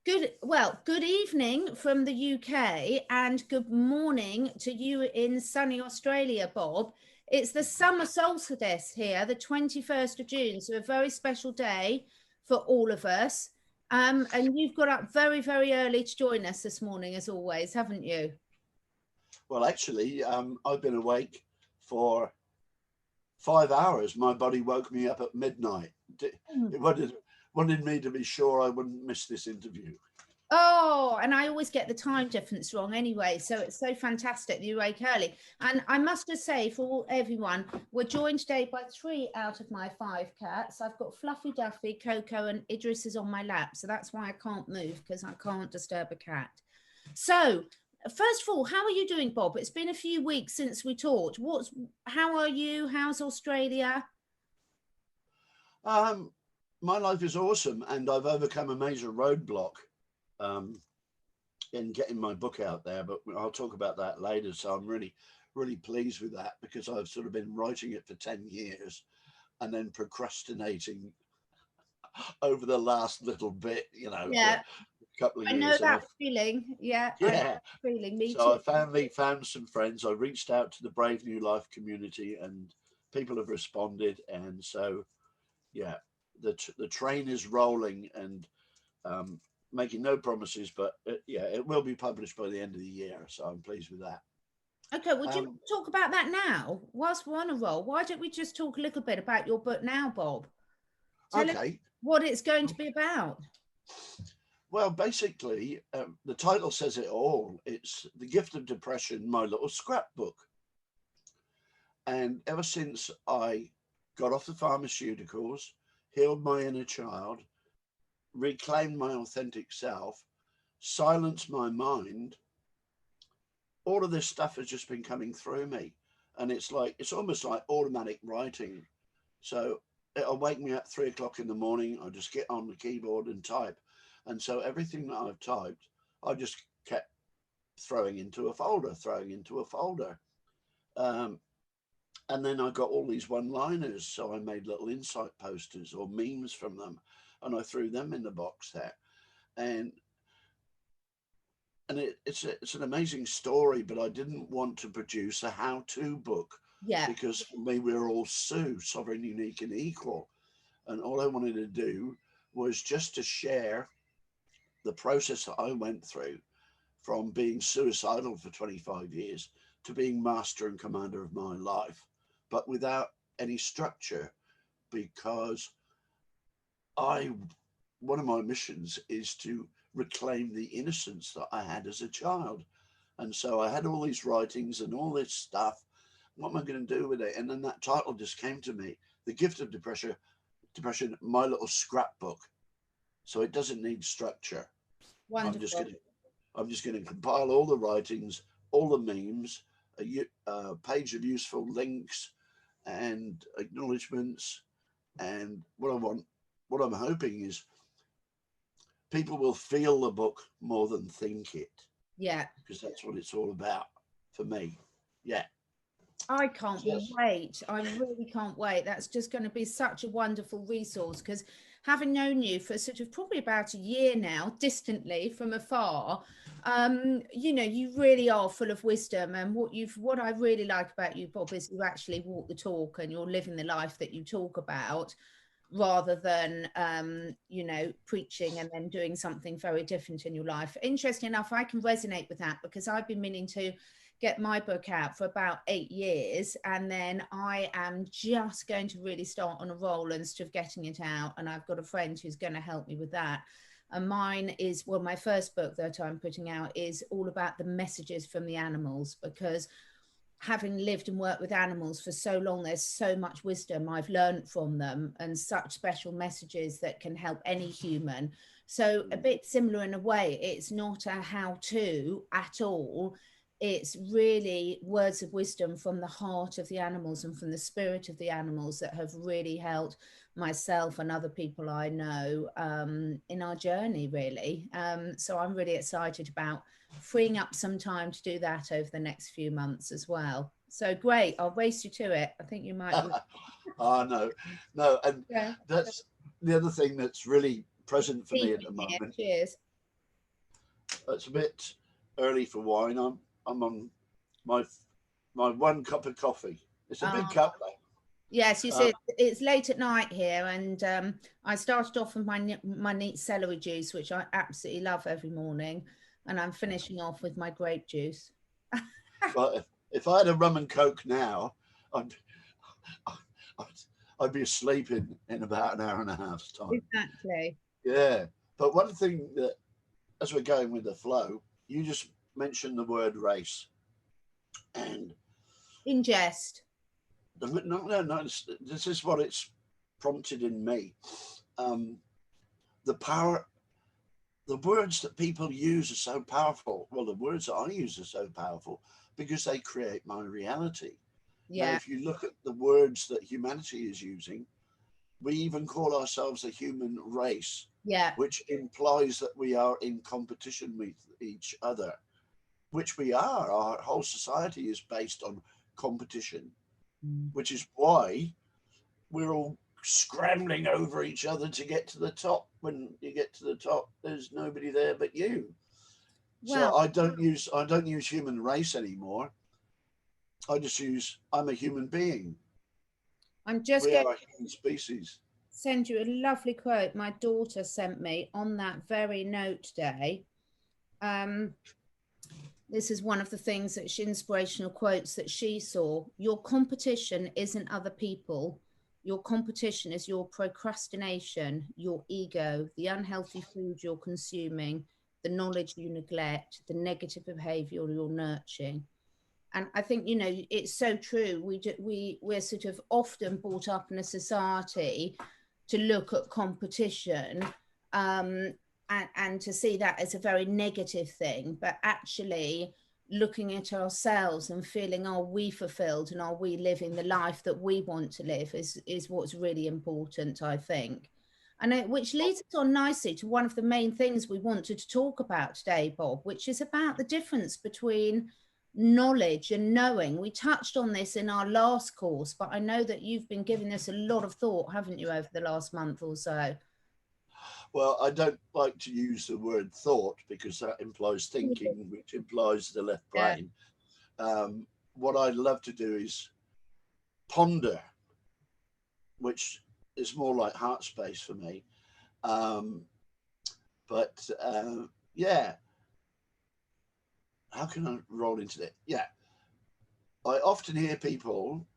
Good evening from the UK and good morning to you in sunny Australia, Bob. It's the summer solstice here, the 21st of June, so a very special day for all of us. And you've got up very, very early to join us this morning, as always, haven't you? Well, actually, I've been awake for 5 hours. My body woke me up at midnight. It wanted me to be sure I wouldn't miss this interview. Oh, and I always get the time difference wrong anyway. So it's so fantastic that you wake early. And I must just say, for everyone, we're joined today by 3 out of my 5 cats. I've got Fluffy Duffy, Coco, and Idris is on my lap. So that's why I can't move, because I can't disturb a cat. So, first of all, how are you doing, Bob? It's been a few weeks since we talked. How are you? How's Australia? Um, my life is awesome, and I've overcome a major roadblock um, in getting my book out there. But I'll talk about that later. So I'm really, really pleased with that because I've sort of been writing it for 10 years and then procrastinating over the last little bit, for Yeah, a couple of I know years. And that I've feeling. Yeah, I know yeah, that feeling. Me so too. I finally found some friends. I reached out to the Brave New Life community, and people have responded. And so, yeah, the train is rolling, and um, making no promises, but yeah, it will be published by the end of the year. So I'm pleased with that. Okay, would you Um, talk about that now? Whilst we're on a roll, why don't we just talk a little bit about your book now, Bob? Tell us okay. what it's going to be about. Well, basically, the title says it all. It's The Gift of Depression, my little scrapbook. And ever since I got off the pharmaceuticals, healed my inner child, reclaimed my authentic self, silenced my mind, all of this stuff has just been coming through me. And it's almost like automatic writing. So it'll wake me up 3 o'clock in the morning. I just get on the keyboard and type. And so everything that I've typed, I just kept throwing into a folder, throwing into a folder. Um, and then I got all these one liners. So I made little insight posters or memes from them, and I threw them in the box there. And it's an amazing story, but I didn't want to produce a how-to book Yeah, because for me we're all sovereign, unique, and equal. And all I wanted to do was just to share the process that I went through from being suicidal for 25 years to being master and commander of my life, but without any structure, because I one of my missions is to reclaim the innocence that I had as a child. And so I had all these writings and all this stuff. What am I going to do with it? And then that title just came to me, The Gift of Depression, my little scrapbook. So it doesn't need structure. I'm just wonderful. going to I'm just going to compile all the writings, all the memes, a page of useful links and acknowledgements. And what I'm hoping is people will feel the book more than think it, Yeah, because that's what it's all about for me. Yeah. I can't So that's wait. I really can't wait. That's just going to be such a wonderful resource because having known you for sort of probably about a year now, distantly from afar, you really are full of wisdom. And what I really like about you, Bob, is you actually walk the talk and you're living the life that you talk about rather than preaching and then doing something very different in your life. Interesting enough, I can resonate with that because I've been meaning to get my book out for about 8 years, and then I am just going to really start on a roll and sort of getting it out, and I've got a friend who's going to help me with that. And mine is, well, my first book that I'm putting out is all about the messages from the animals, because having lived and worked with animals for so long, there's so much wisdom I've learned from them and such special messages that can help any human. So, a bit similar in a way, it's not a how to at all. It's really words of wisdom from the heart of the animals and from the spirit of the animals that have really helped myself and other people I know in our journey, really. So, I'm really excited about freeing up some time to do that over the next few months as well. So great. I'll race you to it. I think you might. oh no, no, and Yeah. that's the other thing that's really present for me Deep at the in here. moment. Cheers. It's a bit early for wine. I'm on my my one cup of coffee. It's a big cup though. Yes, you see, it's late at night here, and I started off with my neat celery juice, which I absolutely love every morning, and I'm finishing off with my grape juice. But if I had a rum and coke now, I'd I'd, I'd be asleep in about an hour and a half's time. Exactly. Yeah. But one thing that, as we're going with the flow, you just mentioned the word race, and Ingest. no, this is what it's prompted in me. The power, the words that people use are so powerful. Well, the words that I use are so powerful because they create my reality. Now, Yeah. if you look at the words that humanity is using, we even call ourselves a human race, Yeah. which implies that we are in competition with each other, which we are. Our whole society is based on competition, which is why we're all scrambling over each other to get to the top. When you get to the top, there's nobody there but you. Well, So I don't use human race anymore. I just use I'm a human being. I'm just We going are a human species. to send you a lovely quote my daughter sent me on that very note day. This is one of the things that inspirational quotes that she saw. Your competition isn't other people. Your competition is your procrastination, your ego, the unhealthy food you're consuming, the knowledge you neglect, the negative behavior you're nurturing. And I think, you know, it's so true. We're sort of often brought up in a society to look at competition, and to see that as a very negative thing, but actually looking at ourselves and feeling, are we fulfilled and are we living the life that we want to live is what's really important, I think. And which leads us on nicely to one of the main things we wanted to talk about today, Bob, which is about the difference between knowledge and knowing. We touched on this in our last course, but I know that you've been giving this a lot of thought, haven't you, over the last month or so? Well, I don't like to use the word thought because that implies thinking, which implies the left Yeah. brain. What I love to do is ponder, which is more like Heartspace for me. But yeah, how can I roll into that? Yeah, I often hear people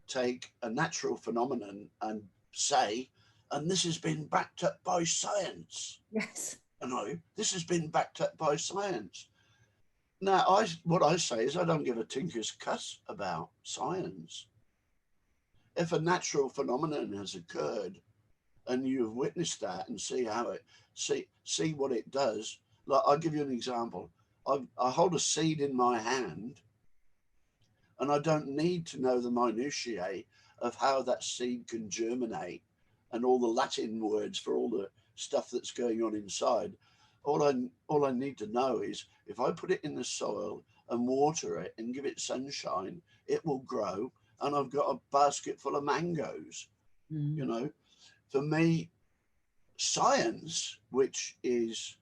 take a natural phenomenon and say, and this has been backed up by science. Yes. You know, this has been backed up by science. Now, what I say is I don't give a tinker's cuss about science. If a natural phenomenon has occurred and you've witnessed that and see how it see what it does, like I'll give you an example. I hold a seed in my hand, and I don't need to know the minutiae of how that seed can germinate and all the Latin words for all the stuff that's going on inside. All I need to know is if I put it in the soil and water it and give it sunshine, it will grow, and I've got a basket full of mangoes. You know, for me, science, which is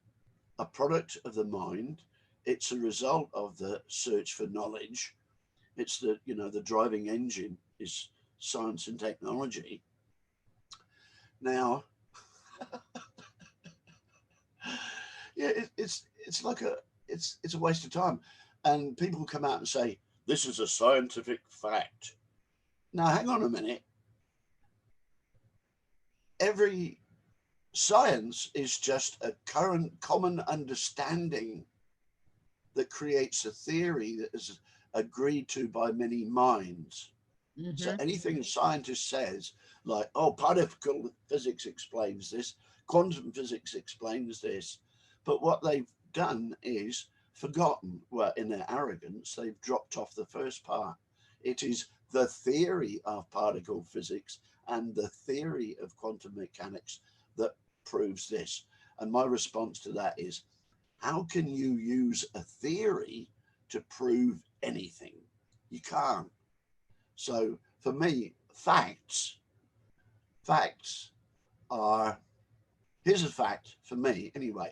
a product of the mind, it's a result of the search for knowledge. It's the driving engine is science and technology. Now, yeah, it's like it's a waste of time, and people come out and say this is a scientific fact. Now, hang on a minute. Every science is just a current common understanding that creates a theory that is agreed to by many minds. So anything a scientist says, like, oh, particle physics explains this, quantum physics explains this, but what they've done is forgotten, well, in their arrogance, they've dropped off the first part. It is the theory of particle physics and the theory of quantum mechanics that proves this. And my response to that is, how can you use a theory to prove anything? You can't. So for me, facts are, here's a fact for me anyway.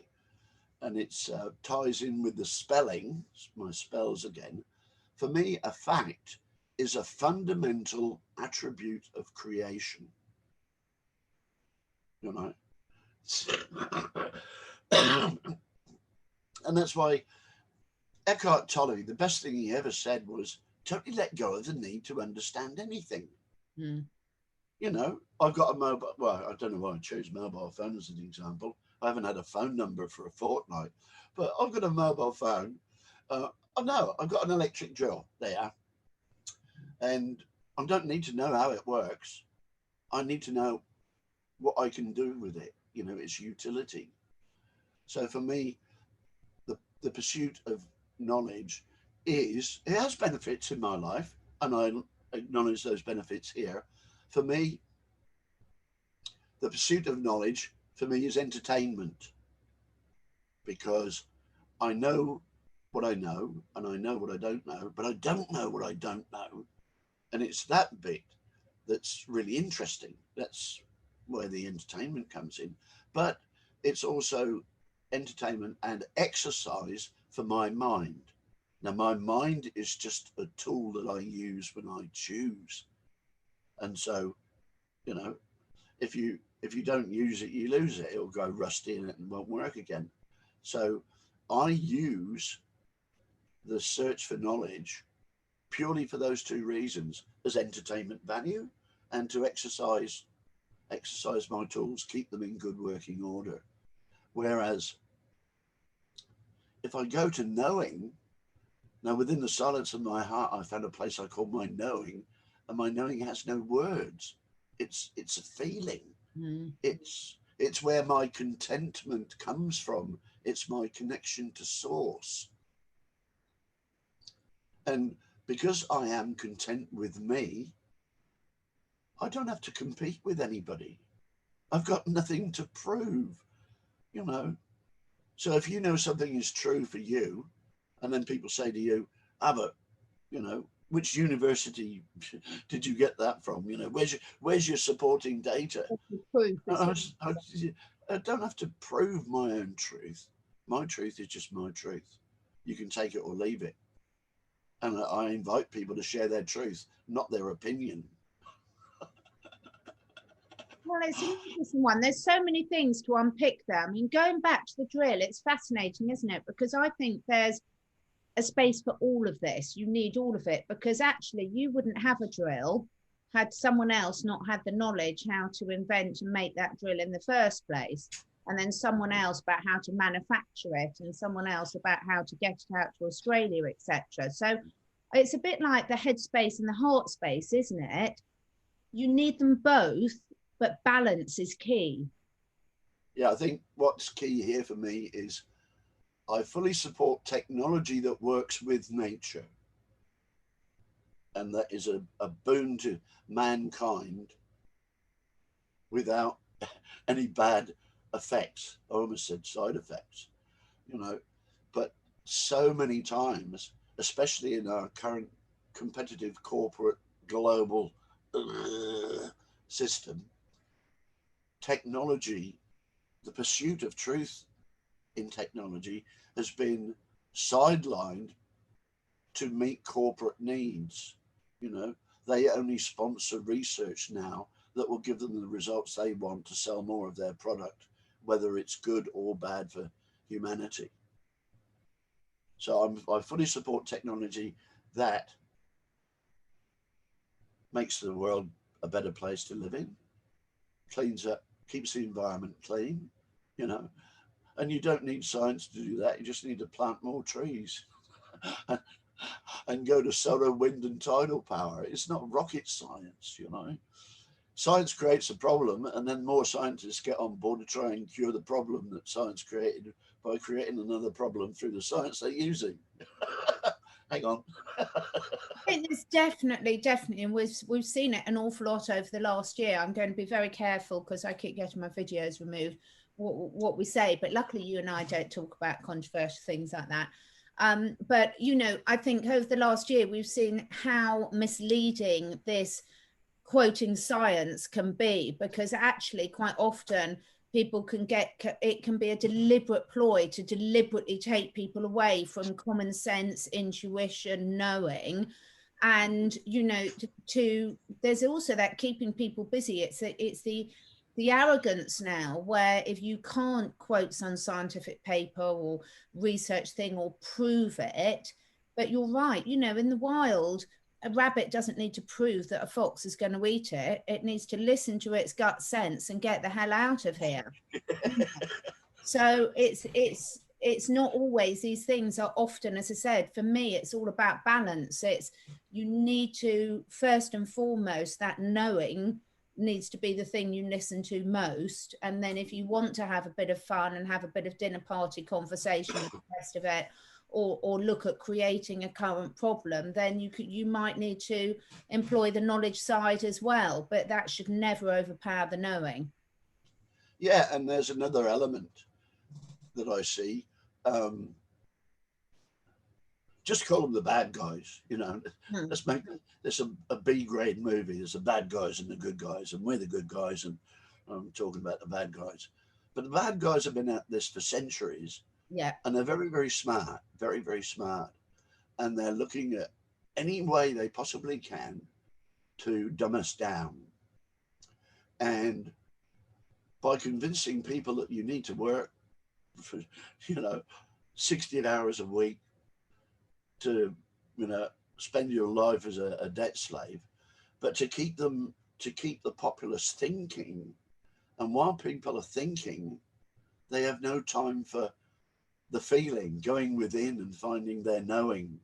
and it's ties in with the spelling, my spells again. For me, a fact is a fundamental attribute of creation. You know, and that's why Eckhart Tolle, the best thing he ever said was, totally let go of the need to understand anything. Mm. You know, I've got a mobile, well, I don't know why I chose mobile phone as an example. I haven't had a phone number for a fortnight, but I've got a mobile phone. I know I've got an electric drill there, and I don't need to know how it works. I need to know what I can do with it, you know, its utility. So for me, the pursuit of knowledge it has benefits in my life, and I acknowledge those benefits here. For me, the pursuit of knowledge for me is entertainment, because I know what I know and I know what I don't know, but I don't know what I don't know. And it's that bit that's really interesting. That's where the entertainment comes in. But it's also entertainment and exercise for my mind. Now, my mind is just a tool that I use when I choose. And so, you know, if you don't use it, you lose it. It'll go rusty and it won't work again. So I use the search for knowledge purely for those two reasons, as entertainment value and to exercise my tools, keep them in good working order. Whereas if I go to knowing, now within the silence of my heart, I found a place I call my knowing, and my knowing has no words. It's a feeling. Mm. It's where my contentment comes from. It's my connection to source. And because I am content with me, I don't have to compete with anybody. I've got nothing to prove, you know. So if you know something is true for you, and then people say to you, but, you know, which university did you get that from? You know, where's your supporting data? I don't have to prove my own truth. My truth is just my truth. You can take it or leave it. And I invite people to share their truth, not their opinion. Well, it's an interesting one. There's so many things to unpick there. I mean, going back to the drill, it's fascinating, isn't it? Because I think there's a space for all of this. You need all of it, because actually you wouldn't have a drill had someone else not had the knowledge how to invent and make that drill in the first place, and then someone else about how to manufacture it, and someone else about how to get it out to Australia, etc. So it's a bit like the Headspace and the Heartspace, isn't it? You need them both, but balance is key. Yeah, I think what's key here for me is I fully support technology that works with nature, and that is a boon to mankind without any bad effects. I almost said side effects, you know. But so many times, especially in our current competitive corporate global system, technology, the pursuit of truth in technology has been sidelined to meet corporate needs. You know, they only sponsor research now that will give them the results they want to sell more of their product, whether it's good or bad for humanity. So I fully support technology that makes the world a better place to live in, cleans up, keeps the environment clean, you know. And you don't need science to do that. You just need to plant more trees and go to solar, wind, and tidal power. It's not rocket science, you know. Science creates a problem, and then more scientists get on board to try and cure the problem that science created by creating another problem through the science they're using. Hang on. I think there's definitely, and we've seen it an awful lot over the last year. I'm going to be very careful because I keep getting my videos removed, what we say, but luckily you and I don't talk about controversial things like that. But, you know, I think over the last year, we've seen how misleading this quoting science can be, because actually quite often people can get, it can be a deliberate ploy to deliberately take people away from common sense, intuition, knowing. And, you know, to there's also that keeping people busy. It's the arrogance now, where if you can't quote some scientific paper or research thing or prove it, but you're right, you know, in the wild, a rabbit doesn't need to prove that a fox is going to eat it. It needs to listen to its gut sense and get the hell out of here. So it's not always, these things are often, as I said, for me, it's all about balance. It's, you need to, first and foremost, that knowing needs to be the thing you listen to most. And then if you want to have a bit of fun and have a bit of dinner party conversation with the rest of it, or look at creating a current problem, then you might need to employ the knowledge side as well, but that should never overpower the knowing. Yeah, and there's another element that I see. Just call them the bad guys, you know. Let's make this a B grade movie. There's the bad guys and the good guys, and we're the good guys, and I'm talking about the bad guys. But the bad guys have been at this for centuries. Yeah. And they're very, very smart, very, very smart. And they're looking at any way they possibly can to dumb us down. And by convincing people that you need to work for, 16 hours a week to, spend your life as a debt slave, but to keep the populace thinking. And while people are thinking, they have no time for the feeling, going within and finding their knowing.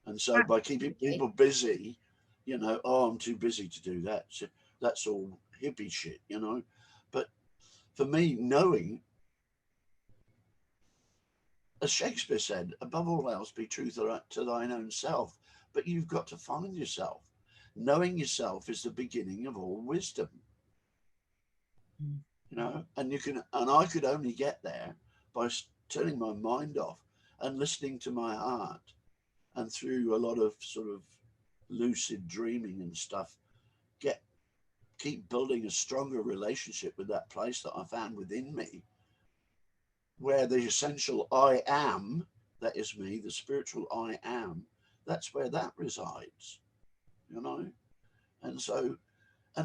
And so by keeping people busy, I'm too busy to do that. So that's all hippie shit, But for me, knowing, as Shakespeare said, above all else, be true to thine own self. But you've got to find yourself. Knowing yourself is the beginning of all wisdom. And I could only get there by turning my mind off and listening to my heart, and through a lot of sort of lucid dreaming and stuff, keep building a stronger relationship with that place that I found within me, where the essential I am, that is me, the spiritual I am, that's where that resides, and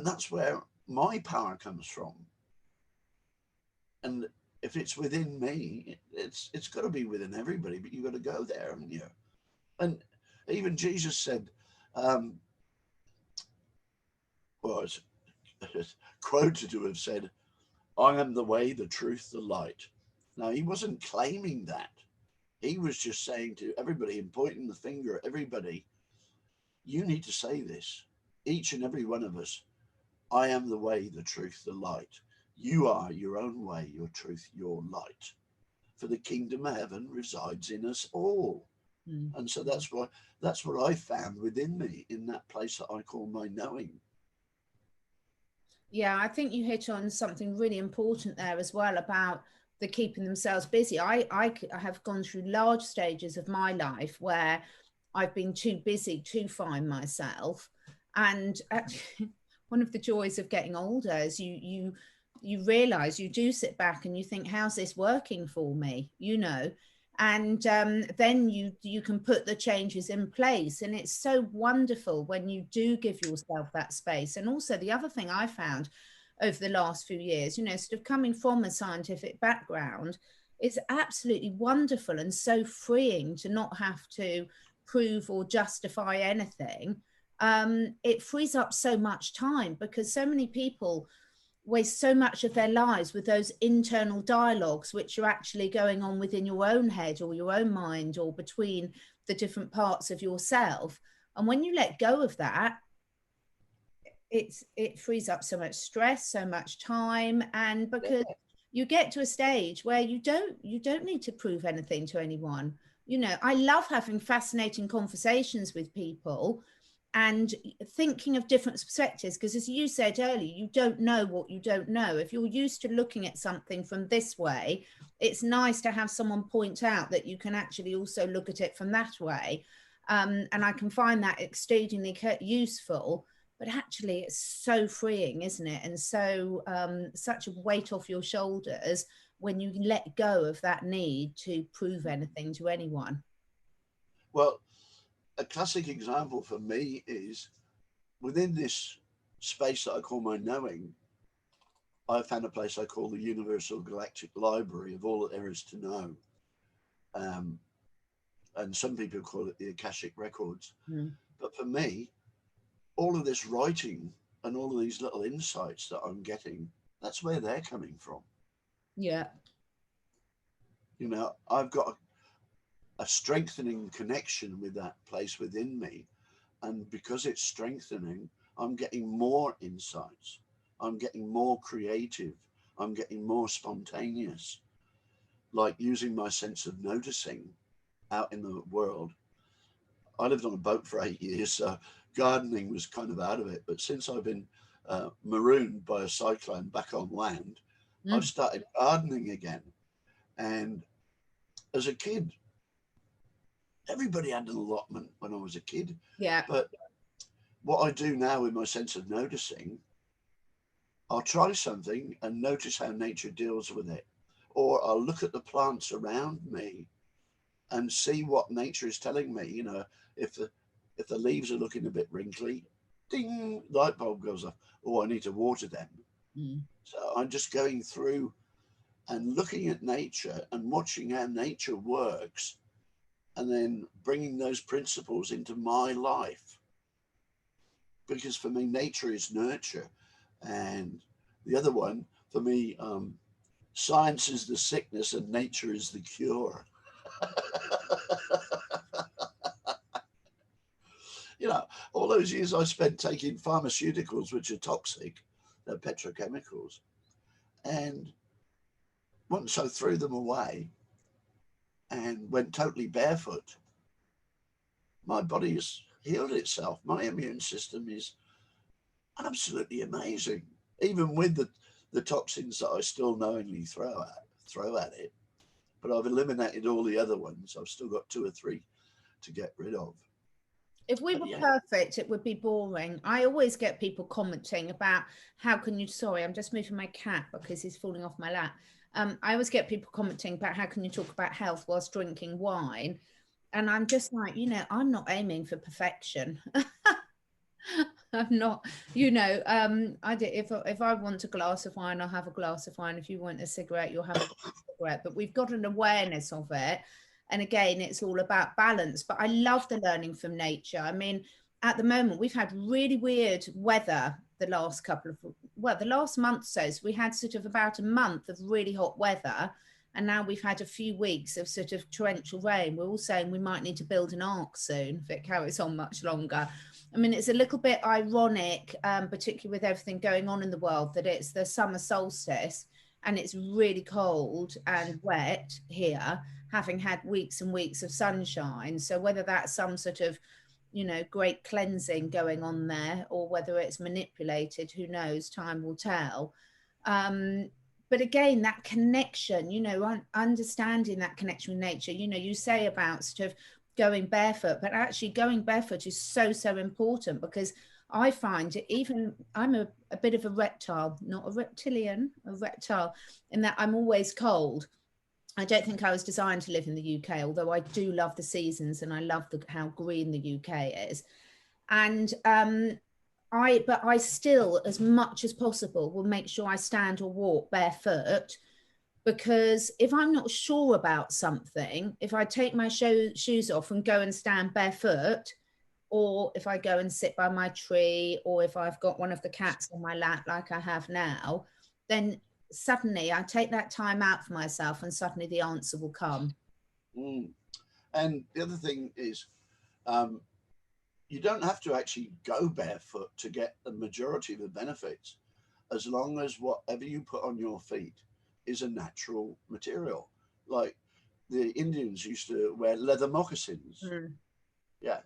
that's where my power comes from. And if it's within me, it's got to be within everybody, but you've got to go there, haven't you? And even Jesus said, it's quoted to have said, I am the way, the truth, the light. Now, he wasn't claiming that. He was just saying to everybody and pointing the finger at everybody, you need to say this, each and every one of us. I am the way, the truth, the light. You are your own way, your truth, your light. For the kingdom of heaven resides in us all. And so that's what I found within me, in that place that I call my knowing. Yeah, I think you hit on something really important there as well, about the keeping themselves busy. I have gone through large stages of my life where I've been too busy to find myself. And actually, one of the joys of getting older is you realize, you do sit back and you think, how's this working for me, and then you can put the changes in place. And it's so wonderful when you do give yourself that space. And also the other thing I found over the last few years, sort of coming from a scientific background, it's absolutely wonderful and so freeing to not have to prove or justify anything. It frees up so much time, because so many people waste so much of their lives with those internal dialogues, which are actually going on within your own head or your own mind, or between the different parts of yourself. And when you let go of that, it frees up so much stress, so much time. And because you get to a stage where you don't need to prove anything to anyone. I love having fascinating conversations with people and thinking of different perspectives, because as you said earlier, you don't know what you don't know. If you're used to looking at something from this way, it's nice to have someone point out that you can actually also look at it from that way. And I can find that exceedingly useful. but actually it's so freeing, isn't it? And so such a weight off your shoulders when you let go of that need to prove anything to anyone. Well, a classic example for me is within this space that I call my knowing, I found a place I call the Universal Galactic Library of all that there is to know. Um, and some people call it the Akashic Records. Mm. But for me, all of this writing and all of these little insights that I'm getting, that's where they're coming from. Yeah. You know, I've got a strengthening connection with that place within me. And because it's strengthening, I'm getting more insights. I'm getting more creative. I'm getting more spontaneous, like using my sense of noticing out in the world. I lived on a boat for 8 years, so gardening was kind of out of it. But since I've been marooned by a cyclone back on land, I've started gardening again. And as a kid, everybody had an allotment when I was a kid. Yeah. But what I do now with my sense of noticing, I'll try something and notice how nature deals with it. Or I'll look at the plants around me and see what nature is telling me. You know, if the leaves are looking a bit wrinkly, ding, light bulb goes off. Oh, I need to water them. So I'm just going through and looking at nature and watching how nature works, and then bringing those principles into my life. Because for me, nature is nurture. And the other one, for me, science is the sickness and nature is the cure. You know, all those years I spent taking pharmaceuticals, which are toxic, they're petrochemicals. And once I threw them away and went totally barefoot, my body has healed itself. My immune system is absolutely amazing, even with the toxins that I still knowingly throw at it. But I've eliminated all the other ones. I've still got 2 or 3 to get rid of. If we were perfect, it would be boring. I always get people commenting about how can you, sorry, I'm just moving my cat because he's falling off my lap. I always get people commenting about how can you talk about health whilst drinking wine? And I'm just like, you know, I'm not aiming for perfection. I'm not, you know, if I want a glass of wine, I'll have a glass of wine. If you want a cigarette, you'll have a cigarette. But we've got an awareness of it. And again, it's all about balance. But I love the learning from nature. I mean, at the moment, we've had really weird weather the last the last month. So we had sort of about a month of really hot weather. And now we've had a few weeks of sort of torrential rain. We're all saying we might need to build an ark soon if it carries on much longer. I mean, it's a little bit ironic, particularly with everything going on in the world, that it's the summer solstice and it's really cold and wet here, having had weeks and weeks of sunshine. So whether that's some sort of, you know, great cleansing going on there or whether it's manipulated, who knows, time will tell. But again, that connection, you know, understanding that connection with nature, you know, you say about sort of going barefoot, but actually going barefoot is so, so important because I find even I'm a bit of a reptile, not a reptilian, a reptile, in that I'm always cold. I don't think I was designed to live in the UK, although I do love the seasons and I love how green the UK is. And I still, as much as possible, will make sure I stand or walk barefoot, because if I'm not sure about something, if I take my shoes off and go and stand barefoot, or if I go and sit by my tree, or if I've got one of the cats on my lap like I have now, then suddenly I take that time out for myself and suddenly the answer will come. And the other thing is, you don't have to actually go barefoot to get the majority of the benefits, as long as whatever you put on your feet is a natural material. Like the Indians used to wear leather moccasins. Yeah,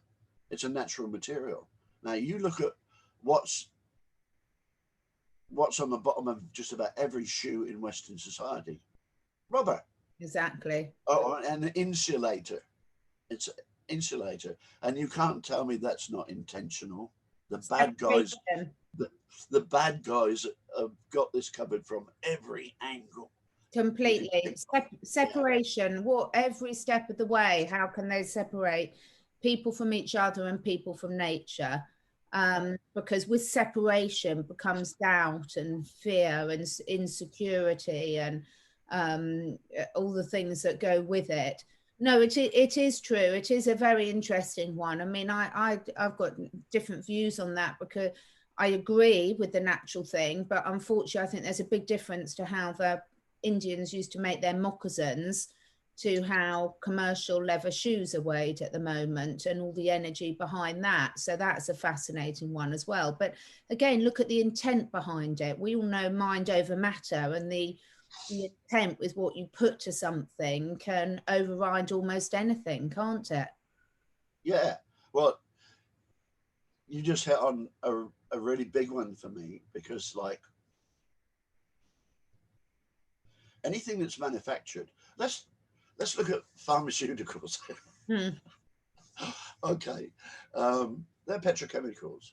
it's a natural material. Now you look at what's on the bottom of just about every shoe in Western society: rubber. Exactly. Oh, and an insulator. It's insulator, and you can't tell me that's not intentional. The bad guys, Separation. the bad guys have got this covered from every angle. Completely. Separation. What, every step of the way, how can they separate people from each other and people from nature? Because with separation becomes doubt and fear and insecurity and all the things that go with it. No, it is true. It is a very interesting one. I mean, I've got different views on that, because I agree with the natural thing, but unfortunately, I think there's a big difference to how the Indians used to make their moccasins to how commercial leather shoes are weighed at the moment, and all the energy behind that. So that's a fascinating one as well. But again, look at the intent behind it. We all know mind over matter, and the intent with what you put to something can override almost anything, can't it? Yeah. Well, you just hit on a really big one for me, because like anything that's manufactured, let's look at pharmaceuticals. Okay. They're petrochemicals,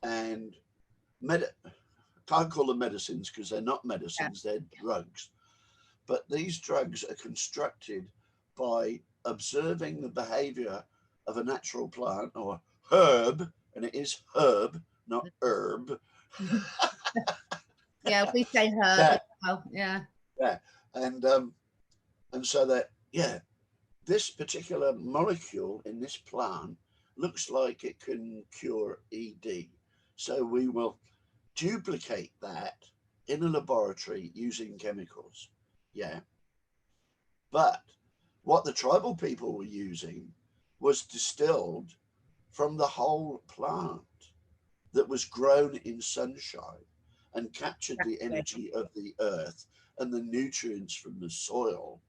and can't call them medicines because they're not medicines, they're drugs. But these drugs are constructed by observing the behavior of a natural plant or herb, and it is herb, not herb. Yeah, we say herb Yeah. as well. Yeah. Yeah. And so that, yeah, this particular molecule in this plant looks like it can cure ED. So we will duplicate that in a laboratory using chemicals. Yeah. But what the tribal people were using was distilled from the whole plant that was grown in sunshine and captured the energy of the earth and the nutrients from the soil.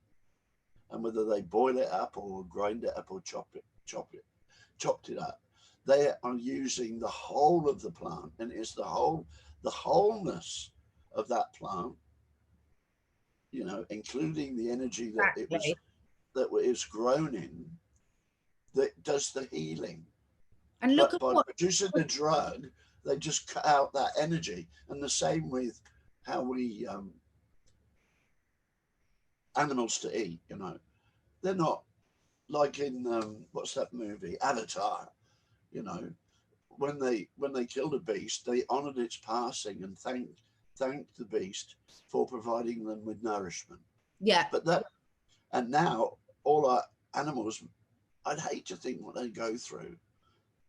And whether they boil it up or grind it up or chopped it up, they are using the whole of the plant, and it's the wholeness of that plant, you know, including the energy that it was grown in, that does the healing. And look But at by what producing the drug, they just cut out that energy. And the same with how we animals to eat, you know. They're not like in what's that movie, Avatar, you know, when they killed a beast, they honored its passing and thanked the beast for providing them with nourishment. Yeah. But that, and now all our animals, I'd hate to think what they go through,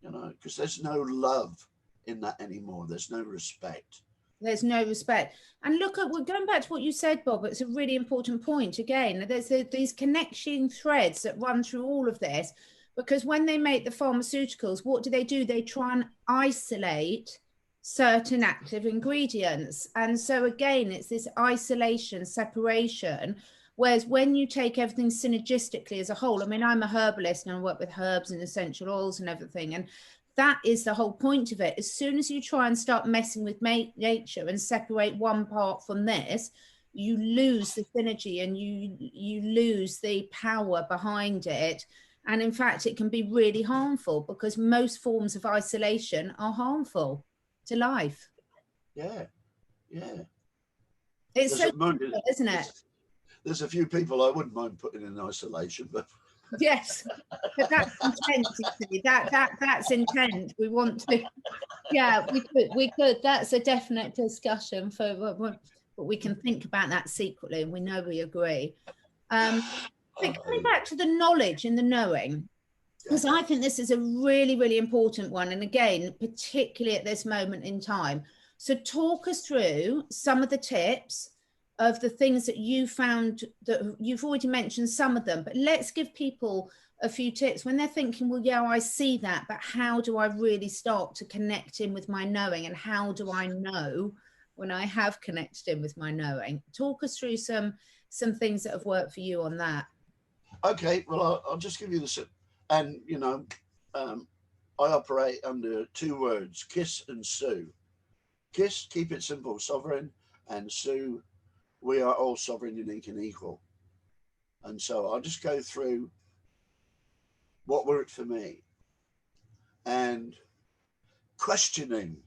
you know, because there's no love in that anymore. There's no respect. There's no respect. And look at, we're going back to what you said, Bob. It's a really important point. Again, there's these connection threads that run through all of this, because when they make the pharmaceuticals, what do? They try and isolate certain active ingredients. And so again, it's this isolation, separation. Whereas when you take everything synergistically as a whole, I mean, I'm a herbalist and I work with herbs and essential oils and everything. And that is the whole point of it. As soon as you try and start messing with nature and separate one part from this, you lose the synergy and you lose the power behind it. And in fact, it can be really harmful, because most forms of isolation are harmful to life. Yeah, yeah. It's so simple, isn't it? There's a few people I wouldn't mind putting in isolation, but yes, but that's intent. You see. That's intent. We want to. Yeah, we could. That's a definite discussion for. But we can think about that secretly, and we know we agree. But coming back to the knowledge and the knowing, because I think this is a really, really important one, and again, particularly at this moment in time. So, talk us through some of the tips of the things that you found. That you've already mentioned some of them, but let's give people a few tips when they're thinking, well, yeah, I see that, but how do I really start to connect in with my knowing, and how do I know when I have connected in with my knowing? Talk us through some things that have worked for you on that. Okay, well, I'll just give you the, and you know, I operate under two words: KISS and SUE. KISS, keep it simple, sovereign, and SUE, we are all sovereign, unique, and equal. And so I'll just go through what worked for me. And questioning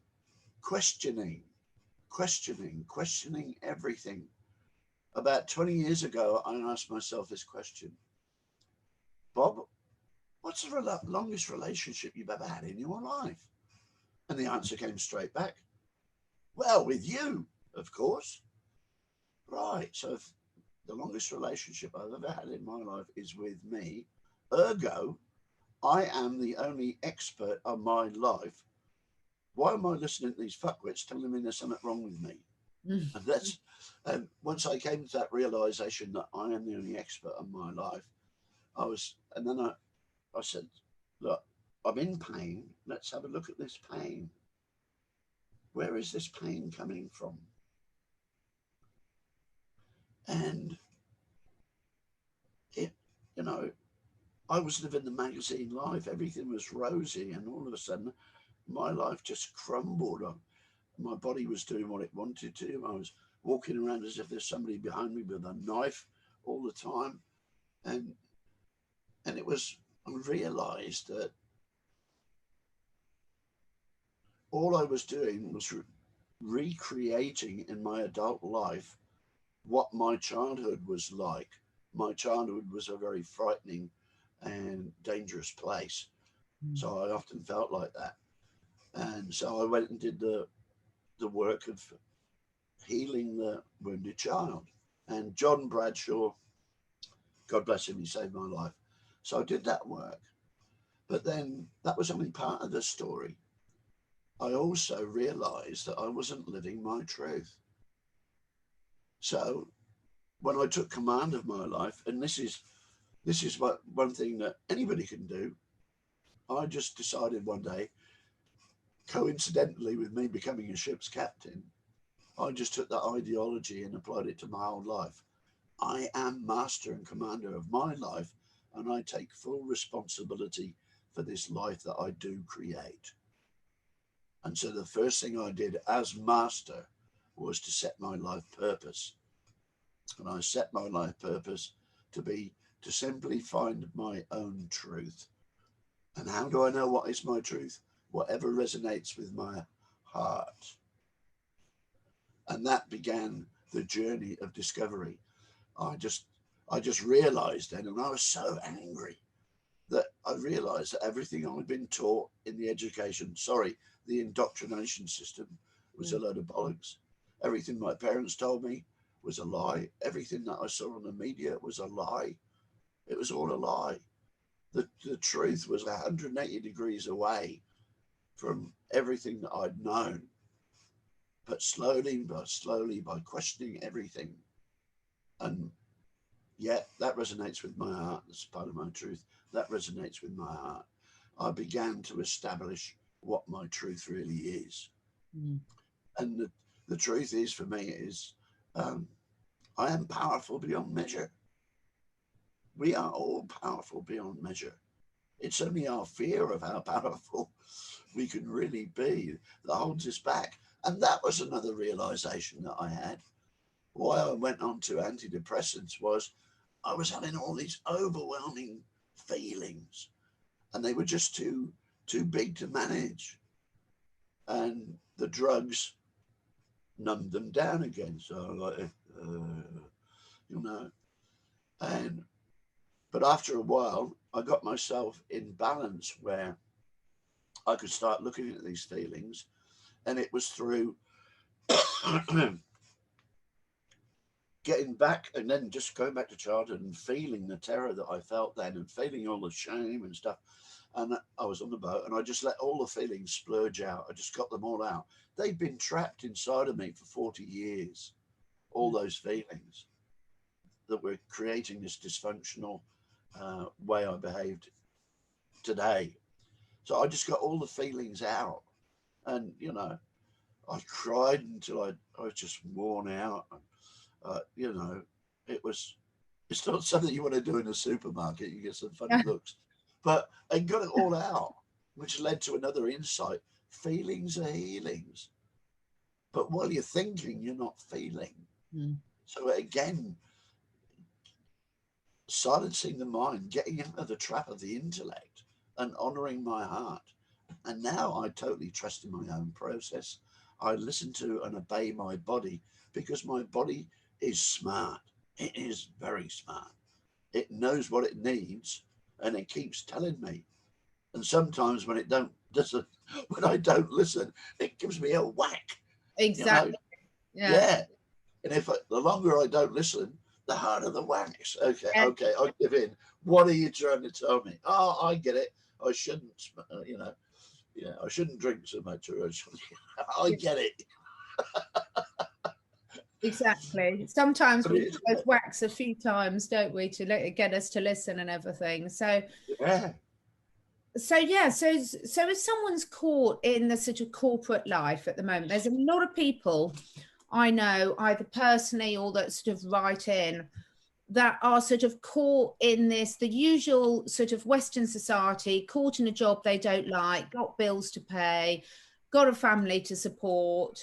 everything. About 20 years ago, I asked myself this question: Bob, what's the longest relationship you've ever had in your life? And the answer came straight back: well, with you, of course. Right. So if the longest relationship I've ever had in my life is with me, ergo, I am the only expert on my life. Why am I listening to these fuckwits telling me there's something wrong with me? And that's, and once I came to that realization that I am the only expert on my life, and then I said, look, I'm in pain. Let's have a look at this pain. Where is this pain coming from? And it, you know, I was living the magazine life. Everything was rosy, and all of a sudden, my life just crumbled. My body was doing what it wanted to. I was walking around as if there's somebody behind me with a knife all the time, and I realised that all I was doing was recreating in my adult life what my childhood was like. My childhood was a very frightening and dangerous place. So I often felt like that. And so I went and did the work of healing the wounded child. And John Bradshaw, God bless him, he saved my life. So I did that work. But then that was only part of the story. I also realized that I wasn't living my truth. So when I took command of my life, and this is what one thing that anybody can do, I just decided one day, coincidentally with me becoming a ship's captain, I just took that ideology and applied it to my whole life. I am master and commander of my life, and I take full responsibility for this life that I do create. And so the first thing I did as master was to set my life purpose. And I set my life purpose to simply find my own truth. And how do I know what is my truth? Whatever resonates with my heart. And that began the journey of discovery. I just realized then, and I was so angry that I realized that everything I'd been taught in the the indoctrination system was a load of bollocks. Everything my parents told me was a lie. Everything that I saw on the media was a lie. It was all a lie. The truth was 180 degrees away from everything that I'd known. But slowly, by questioning everything, and yet that resonates with my heart. That's part of my truth. That resonates with my heart. I began to establish what my truth really is. And the truth is, for me, is I am powerful beyond measure. We are all powerful beyond measure. It's only our fear of how powerful we can really be that holds us back. And that was another realization that I had. Why I went on to antidepressants was I was having all these overwhelming feelings, and they were just too big to manage. And the drugs numbed them down again. So but after a while, I got myself in balance where I could start looking at these feelings, and it was through getting back and then just going back to childhood and feeling the terror that I felt then and feeling all the shame and stuff. And I was on the boat and I just let all the feelings splurge out. I just got them all out. They'd been trapped inside of me for 40 years, all those feelings that were creating this dysfunctional way I behaved today. So I just got all the feelings out. And, I cried until I was just worn out. It's not something you want to do in a supermarket. You get some funny looks. But I got it all out, which led to another insight. Feelings are healings. But while you're thinking, you're not feeling. So again, silencing the mind, getting out of the trap of the intellect and honoring my heart. And now I totally trust in my own process. I listen to and obey my body because my body is smart. It is very smart. It knows what it needs and it keeps telling me. And sometimes when it don't doesn't when I don't listen, it gives me a whack. You know, Exactly. Yeah. yeah. And if the longer I don't listen, the harder the whacks. Okay, Yeah. okay, I give in. What are you trying to tell me? Oh, I get it. I shouldn't, you know, yeah, I shouldn't drink so much. Or I get it. Exactly. Sometimes But we it's, need those whacks a few times, don't we, to get us to listen and everything. So, yeah, yeah, so if someone's caught in the sort of corporate life at the moment, there's a lot of people I know, either personally or that sort of write in, that are sort of caught in this, the usual sort of Western society, caught in a job they don't like, got bills to pay, got a family to support,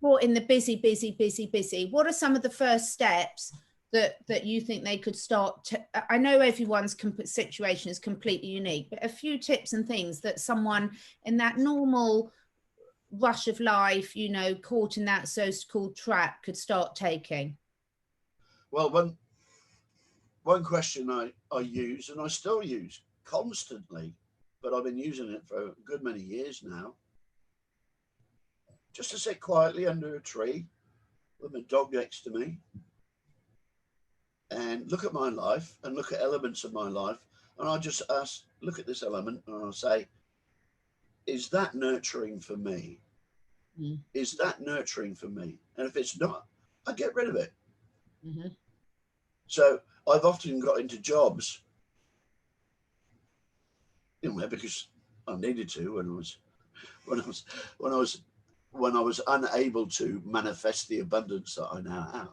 caught in the busy, busy, busy, busy. What are some of the first steps that you think they could start to, I know everyone's situation is completely unique, but a few tips and things that someone in that normal rush of life, you know, caught in that so-called trap could start taking? well, one question I use and I still use constantly, but I've been using it for a good many years now, just to sit quietly under a tree with my dog next to me and look at my life and look at elements of my life. And I just ask, look at this element, and I'll say, is that nurturing for me? Mm. Is that nurturing for me? And if it's not, I get rid of it. Mm-hmm. So I've often got into jobs, you know, because I needed to when I was when I was when I was unable to manifest the abundance that I now have.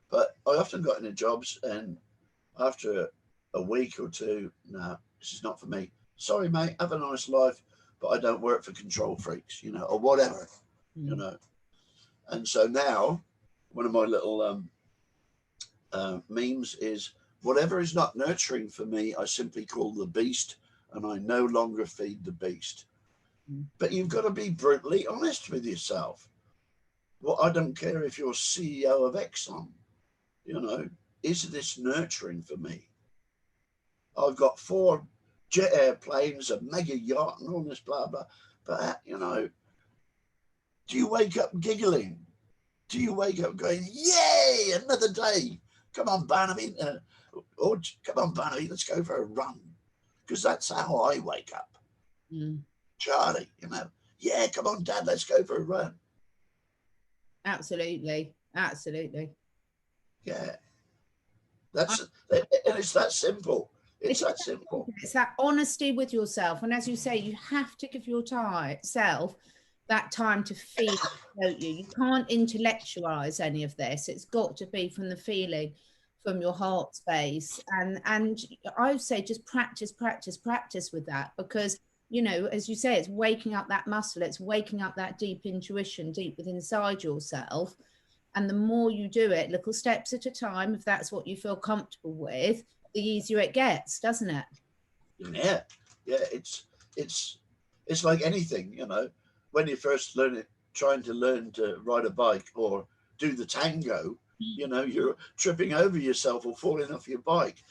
But I often got into jobs, and after a week or two, no, this is not for me. Sorry, mate, have a nice life, but I don't work for control freaks, you know, or whatever, you Mm. know. And so now, one of my little memes is whatever is not nurturing for me, I simply call the beast, and I no longer feed the beast. Mm. But you've got to be brutally honest with yourself. Well, I don't care if you're CEO of Exxon, you know, is this nurturing for me? I've got 4 jet airplanes, a mega yacht, and all this blah blah. But you know, do you wake up giggling? Do you wake up going, "Yay, another day"? Come on, Barnaby, or come on, Barnaby, let's go for a run, because that's how I wake up. Mm. Charlie, you know, yeah, come on, Dad, let's go for a run. Absolutely, absolutely. Yeah, and it's that simple. It's It's that simple. it's that honesty with yourself, and as you say, you have to give your self that time to feel, don't you? You can't intellectualize any of this. It's got to be from the feeling, from your heart space, and I would say just practice, practice, practice with that, because you know, as you say, it's waking up that muscle, it's waking up that deep intuition deep within inside yourself. And the more you do it, little steps at a time, if that's what you feel comfortable with, the easier it gets, doesn't it? Yeah, yeah. It's it's like anything, you know. When you first learn it, trying to learn to ride a bike or do the tango, you know, you're tripping over yourself or falling off your bike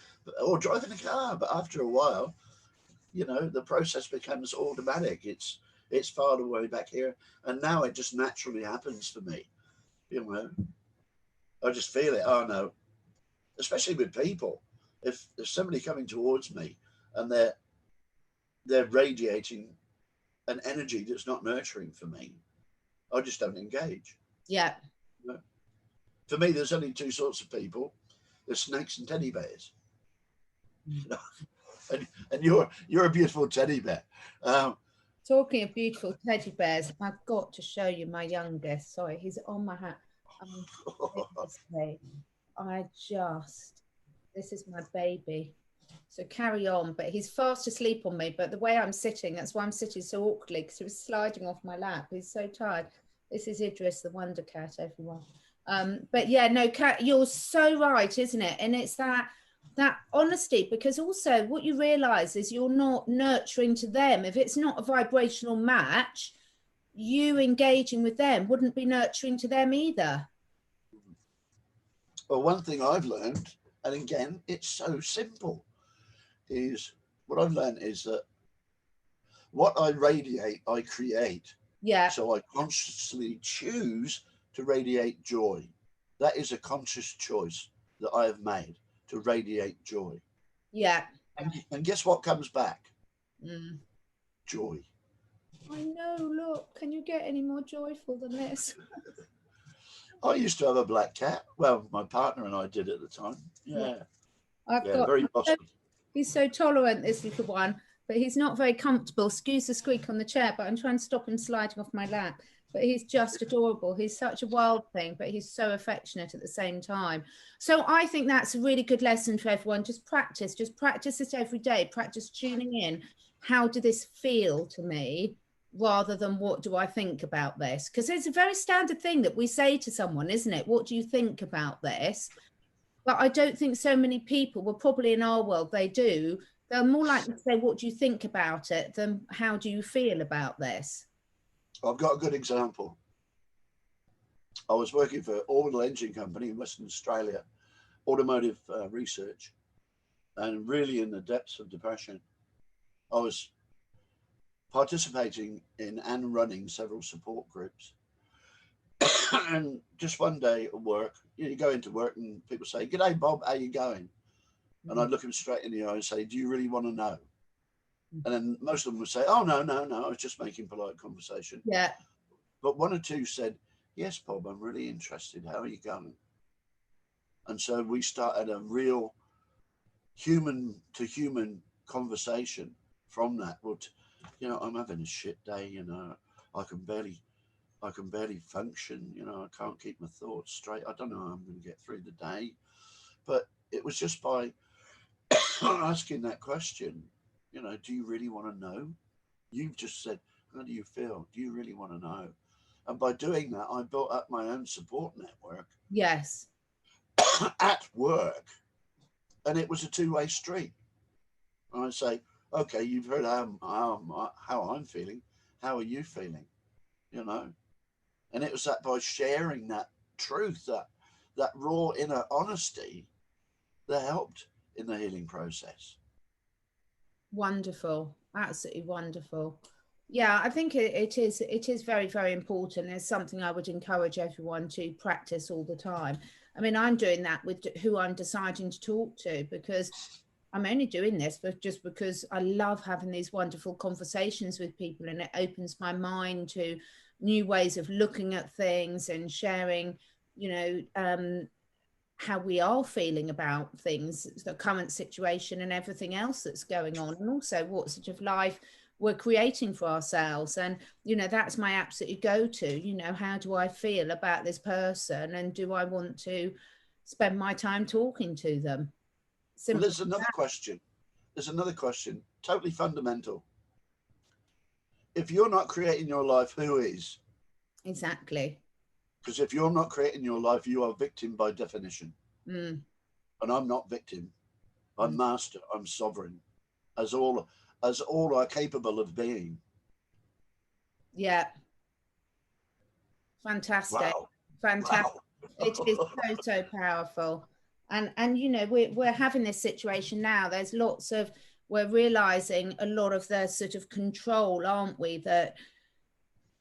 or driving a car. But after a while, you know, the process becomes automatic. It's far away back here, and now it just naturally happens for me. You know, I just feel it. Oh no, especially with people. If there's somebody coming towards me and they're radiating an energy that's not nurturing for me, I just don't engage. Yeah. You know? For me, there's only 2 sorts of people: there's snakes and teddy bears. You know, and you're a beautiful teddy bear. Um, Talking of beautiful teddy bears, I've got to show you my youngest. Sorry, he's on my hat. Honestly, I just, this is my baby. So carry on, but he's fast asleep on me. But the way I'm sitting, that's why I'm sitting so awkwardly, because he was sliding off my lap. He's so tired. This is Idris, the Wonder Cat, everyone. But yeah, no, Cat, you're so right, isn't it? And it's that that honesty, because also what you realize is you're not nurturing to them. If it's not a vibrational match, you engaging with them wouldn't be nurturing to them either. Well, one thing I've learned, and again, it's so simple, is what I've learned is that what I radiate, I create. Yeah. So I consciously choose to radiate joy. That is a conscious choice that I have made, to radiate joy. Yeah. And guess what comes back? Mm. Joy. I know, look, can you get any more joyful than this? I used to have a black cat. Well, my partner and I did at the time. Yeah. I've Yeah, got, very bossy. he's so tolerant, this little one, but he's not very comfortable. Excuse the squeak on the chair, but I'm trying to stop him sliding off my lap. But he's just adorable. He's such a wild thing, but he's so affectionate at the same time. So I think that's a really good lesson for everyone. Just practice it every day. Practice tuning in. How did this feel to me? Rather than what do I think about this? Because it's a very standard thing that we say to someone, isn't it? What do you think about this? But I don't think so many people, well, probably in our world, they do. They're more likely to say, what do you think about it, than how do you feel about this? I've got a good example. I was working for an orbital engine company in Western Australia, automotive research, and really in the depths of depression. I was participating in and running several support groups. And just one day at work, you go into work and people say, "G'day, Bob, how you going?" And I'd look them straight in the eye and say, "Do you really want to know?" And then most of them would say, "Oh, no, I was just making polite conversation." Yeah. But one or two said, "Yes, Bob, I'm really interested. How are you going?" And so we started a real human to human conversation from that. Well, I'm having a shit day, I can barely function, I can't keep my thoughts straight. I don't know how I'm going to get through the day. But it was just by asking that question, do you really want to know? You've just said, how do you feel? Do you really want to know? And by doing that, I built up my own support network. Yes. At work. And it was a two-way street. And I say, okay, you've heard how I'm feeling. How are you feeling? And it was that by sharing that truth, that raw inner honesty, that helped in the healing process. Wonderful. Absolutely wonderful. Yeah, I think it is very, very important. It's something I would encourage everyone to practice all the time. I mean, I'm doing that with who I'm deciding to talk to, because I'm only doing this just because I love having these wonderful conversations with people, and it opens my mind to new ways of looking at things and sharing, how we are feeling about things, the current situation and everything else that's going on, and also what sort of life we're creating for ourselves. And that's my absolute go-to. How do I feel about this person, and do I want to spend my time talking to them? Well, there's another question, totally fundamental. If you're not creating your life, who is? Exactly. Because if you're not creating your life, you are victim by definition. And I'm not victim. I'm master. I'm sovereign, as all are capable of being. Yeah. Fantastic. Wow. Fantastic. Wow. It is so powerful. And we're having this situation now. We're realizing a lot of the sort of control, aren't we, that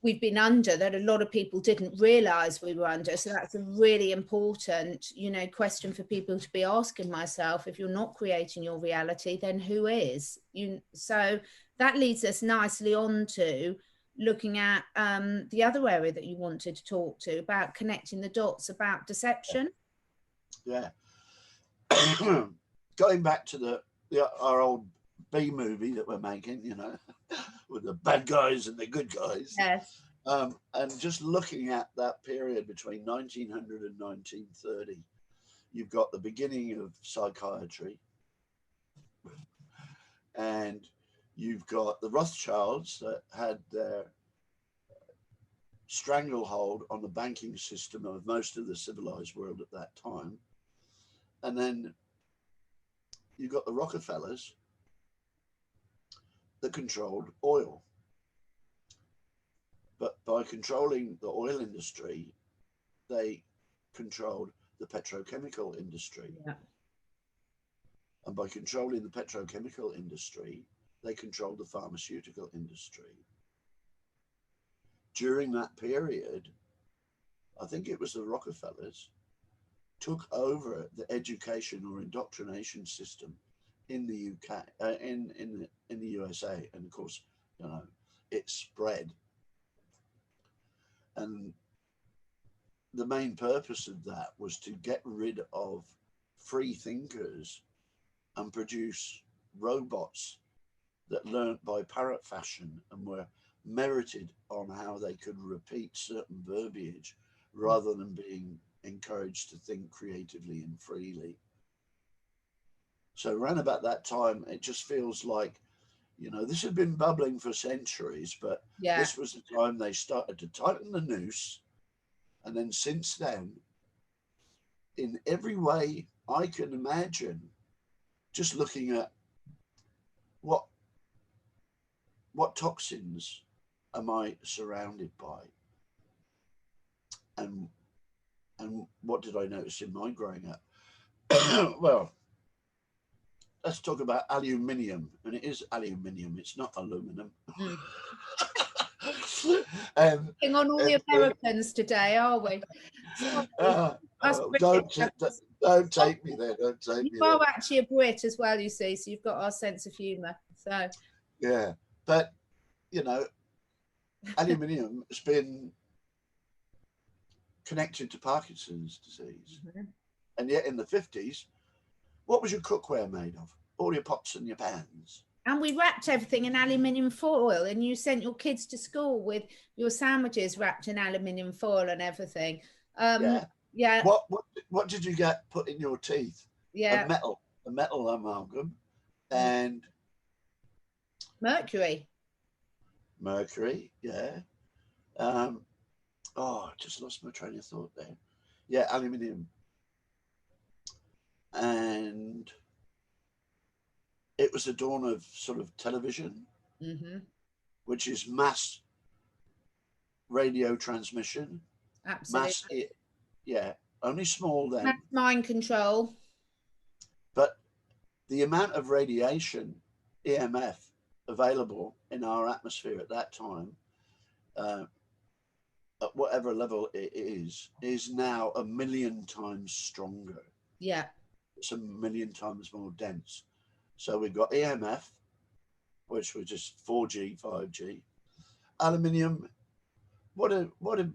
we've been under, that a lot of people didn't realize we were under. So that's a really important, question for people to be asking. Myself, if you're not creating your reality, then who is? So that leads us nicely on to looking at the other area that you wanted to talk to, about connecting the dots, about deception. Yeah. Going back to our old B movie that we're making, with the bad guys and the good guys. Yes. And just looking at that period between 1900 and 1930, you've got the beginning of psychiatry, and you've got the Rothschilds that had their stranglehold on the banking system of most of the civilized world at that time. And then you got the Rockefellers that controlled oil. But by controlling the oil industry, they controlled the petrochemical industry. Yeah. And by controlling the petrochemical industry, they controlled the pharmaceutical industry. During that period, I think it was the Rockefellers took over the education or indoctrination system in the UK, in the USA, and of course, you know, it spread. And the main purpose of that was to get rid of free thinkers and produce robots that learnt by parrot fashion and were merited on how they could repeat certain verbiage rather than being encouraged to think creatively and freely. So around about that time, it just feels like, you know, this had been bubbling for centuries, but Yeah. this was the time they started to tighten the noose. And then since then, in every way I can imagine, just looking at what toxins am I surrounded by, and what did I notice in my growing up? Well, let's talk about aluminium, and it is aluminium. It's not aluminum. Mm. um, On all the Americans today, are we? don't take me there. Don't take me there. You are actually a Brit as well, you see, so you've got our sense of humour. So yeah, but you know, aluminium has been connected to Parkinson's disease, and yet in the 50s, what was your cookware made of? All your pots and your pans. And we wrapped everything in aluminium foil, and you sent your kids to school with your sandwiches wrapped in aluminium foil and everything. Yeah. What did you get put in your teeth? Yeah. A metal amalgam, and mercury. Yeah. I just lost my train of thought there. Yeah, aluminium, and it was the dawn of sort of television, which is mass radio transmission. Absolutely. Only small then. Mass mind control. But the amount of radiation, EMF, available in our atmosphere at that time, at whatever level it is now 1 million times stronger. Yeah. It's 1 million times more dense. So we've got EMF, which was just 4G, 5G. Aluminium. What do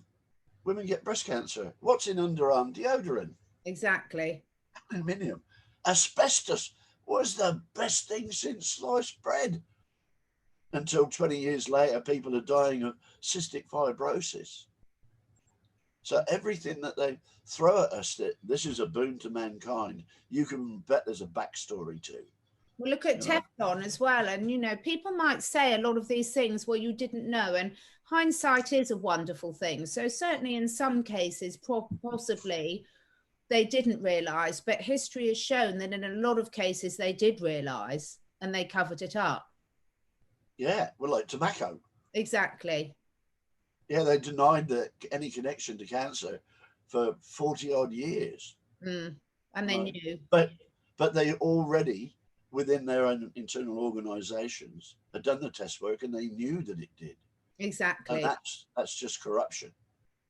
women get breast cancer? What's in underarm deodorant? Exactly. Aluminium. Asbestos was the best thing since sliced bread. Until 20 years later, people are dying of cystic fibrosis. So everything that they throw at us, that this is a boon to mankind, you can bet there's a backstory to. Well, look at Teflon as well. And, you know, people might say a lot of these things, well, you didn't know. And hindsight is a wonderful thing. So certainly in some cases, possibly they didn't realise. But history has shown that in a lot of cases, they did realise and they covered it up. Yeah, well, like tobacco. Exactly. Yeah, they denied any connection to cancer for 40 odd years. And they knew. But they already, within their own internal organizations, had done the test work and they knew that it did. Exactly. And that's just corruption.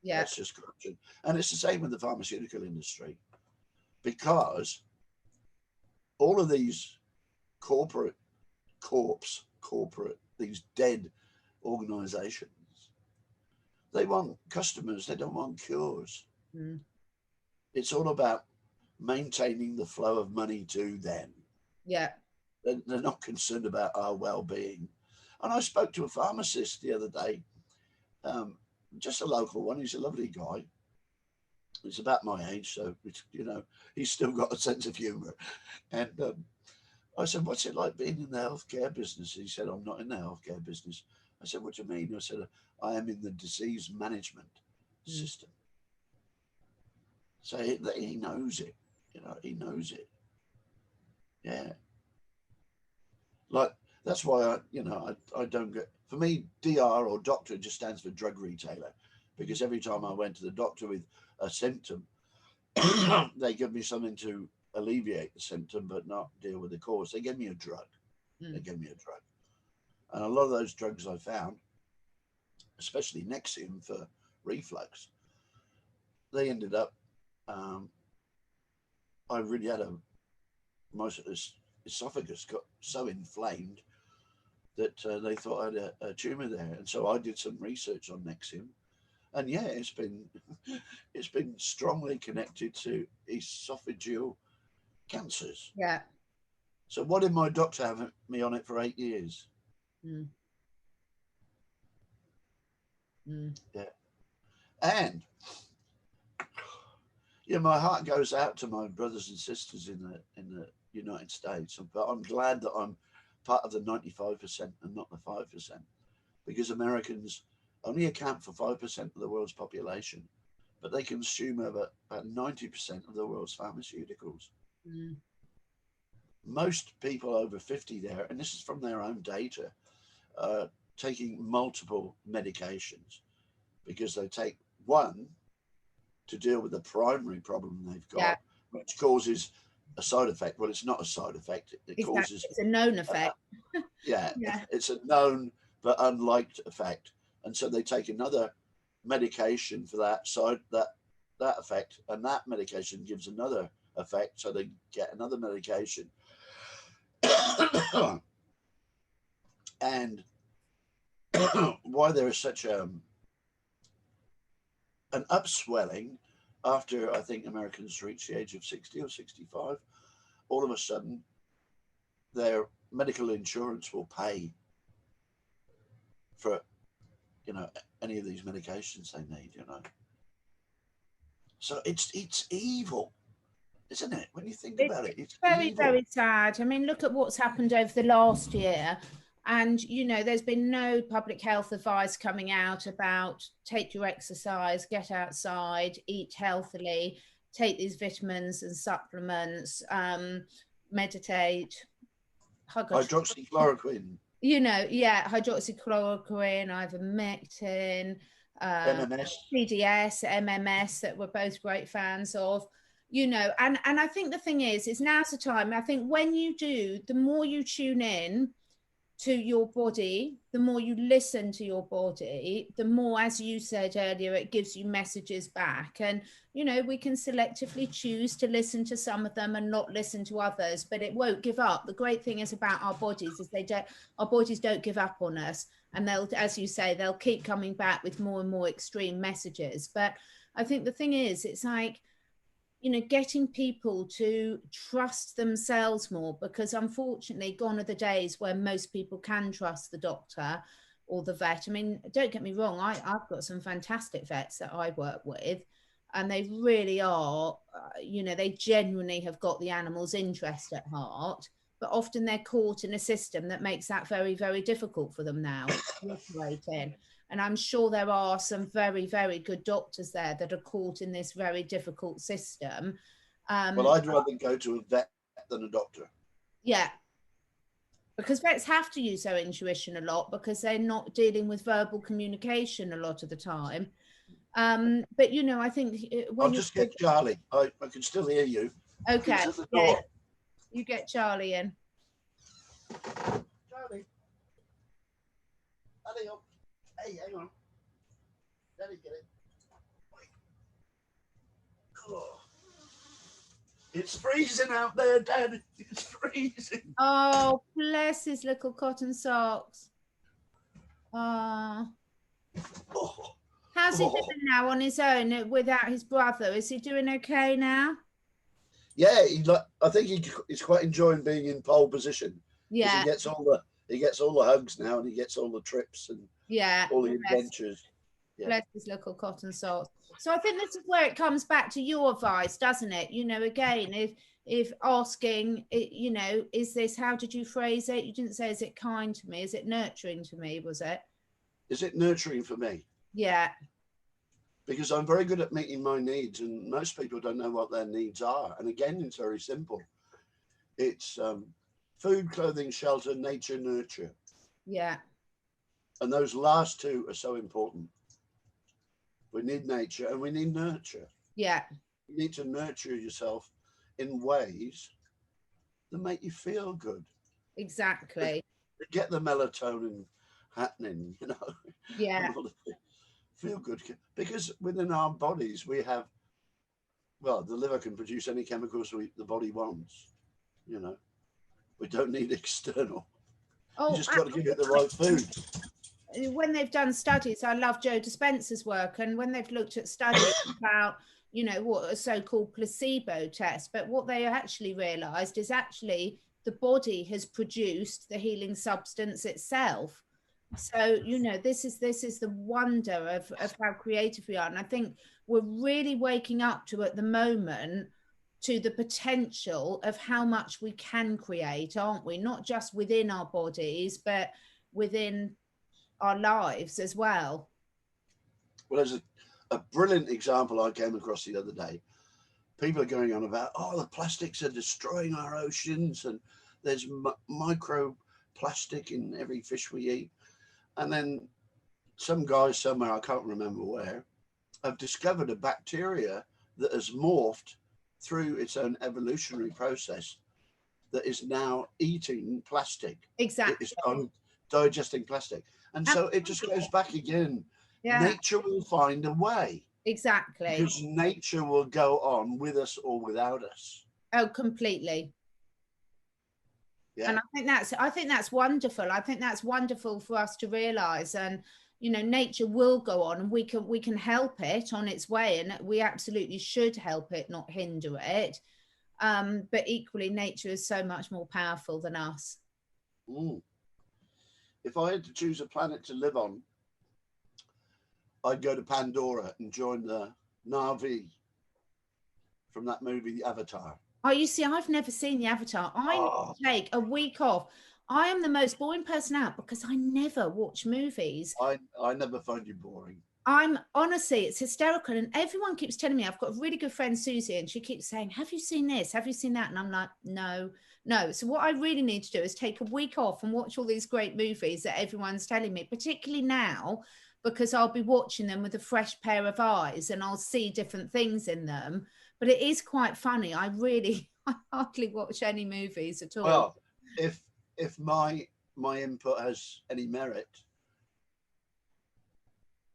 Yeah. That's just corruption. And it's the same with the pharmaceutical industry, because all of these these dead organizations, they want customers, they don't want cures. It's all about maintaining the flow of money to them. Yeah. They're not concerned about our well-being. And I spoke to a pharmacist the other day, just a local one. He's a lovely guy. He's about my age, so, you know, he's still got a sense of humor. And I said, what's it like being in the healthcare business? He said, I'm not in the healthcare business. I said, what do you mean? I said, I am in the disease management system. So he knows it, you know, he knows it. Yeah. Like, that's why I don't get, for me, DR or doctor just stands for drug retailer, because every time I went to the doctor with a symptom, they give me something to alleviate the symptom, but not deal with the cause. They gave me a drug. They gave me a drug. And a lot of those drugs I found, especially Nexium for reflux, they ended up, I really had most of this esophagus got so inflamed that they thought I had a tumor there. And so I did some research on Nexium. And yeah, it's been strongly connected to esophageal cancers. Yeah. So what did my doctor have me on it for 8 years? Yeah. And yeah, my heart goes out to my brothers and sisters in the United States, but I'm glad that I'm part of the 95% and not the 5%, because Americans only account for 5% of the world's population, but they consume about 90% of the world's pharmaceuticals. Most people over 50 there, and this is from their own data, taking multiple medications, because they take one to deal with the primary problem they've got, which causes a side effect. Well, it's not a side effect. It causes, it's a known effect. Yeah, it's a known but unliked effect. And so they take another medication for that effect, and that medication gives another effect. So they get another medication. And why there is such an upswelling after, I think, Americans reach the age of 60 or 65, all of a sudden their medical insurance will pay for, any of these medications they need, So it's evil, isn't it? When you think about it, it's very, evil. very sad. I mean, look at what's happened over the last year. And, there's been no public health advice coming out about take your exercise, get outside, eat healthily, take these vitamins and supplements, meditate, hydroxychloroquine. Hydroxychloroquine, ivermectin, MMS. PDS, MMS, that we're both great fans of. And I think the thing is now's the time. I think when you do, the more you tune in to your body, the more you listen to your body, the more, as you said earlier, it gives you messages back. And, we can selectively choose to listen to some of them and not listen to others, but it won't give up. The great thing is about our bodies is our bodies don't give up on us. And they'll, as you say, they'll keep coming back with more and more extreme messages. But I think the thing is, it's like, getting people to trust themselves more, because unfortunately gone are the days where most people can trust the doctor or the vet. I mean, don't get me wrong, I've got some fantastic vets that I work with, and they really are, they genuinely have got the animal's interest at heart, but often they're caught in a system that makes that very, very difficult for them now to operate in. And I'm sure there are some very, very good doctors there that are caught in this very difficult system. Well, I'd rather go to a vet than a doctor. Yeah. Because vets have to use their intuition a lot, because they're not dealing with verbal communication a lot of the time. But, I think when I'll just get Charlie. I can still hear you. Okay. Yeah. You get Charlie in. Charlie. Daddy, hey, hang on. Daddy, get it. Oh. It's freezing out there, Dad. It's freezing. Oh, bless his little cotton socks. Oh. How's he doing now on his own without his brother? Is he doing okay now? Yeah, I think he's quite enjoying being in pole position. Yeah, he gets all the hugs now, and he gets all the trips and all the adventures. Yeah. Bless his little cotton socks. So I think this is where it comes back to your advice, doesn't it? Again, if asking, is this, how did you phrase it? You didn't say, is it kind to me? Is it nurturing to me? Was it? Is it nurturing for me? Yeah. Because I'm very good at meeting my needs, and most people don't know what their needs are. And again, it's very simple. It's food, clothing, shelter, nature, nurture. Yeah. And those last two are so important. We need nature and we need nurture. Yeah. You need to nurture yourself in ways that make you feel good. Exactly. To get the melatonin happening, you know, Yeah. and all the feel good. Because within our bodies, we have, well, the liver can produce any chemicals the body wants, you know. We don't need external. You Oh, just got to give it the right food. when they've done studies, I love Joe Dispenza's work, and when they've looked at studies about, you know, what a so-called placebo test, but what they actually realized is actually the body has produced the healing substance itself. So, you know, this is the wonder of how creative we are. And I think we're really waking up to, at the moment, to the potential of how much we can create, aren't we? Not just within our bodies, but within our lives as well. Well, there's a brilliant example I came across the other day. People are going on about, oh, the plastics are destroying our oceans and there's micro plastic in every fish we eat. And then some guys somewhere, I can't remember where, have discovered a bacteria that has morphed through its own evolutionary process that is now eating plastic. Exactly. It is digesting plastic. And so it just goes back again. Yeah. Nature will find a way. Exactly. Because nature will go on with us or without us. Oh, completely. Yeah. And I think that's wonderful. I think that's wonderful for us to realize. And, you know, nature will go on, and we can help it on its way, and we absolutely should help it, not hinder it. But equally, nature is so much more powerful than us. If I had to choose a planet to live on, I'd go to Pandora and join the Na'vi from that movie, The Avatar. Oh, you see, I've never seen The Avatar. I take a week off. I am the most boring person out because I never watch movies. I never find you boring. I'm honestly, it's hysterical. And everyone keeps telling me, I've got a really good friend, Susie, and she keeps saying, have you seen this? Have you seen that? And I'm like, no. So what I really need to do is take a week off and watch all these great movies that everyone's telling me, particularly now, because I'll be watching them with a fresh pair of eyes and I'll see different things in them. But it is quite funny. I hardly watch any movies at all. Well, if my input has any merit,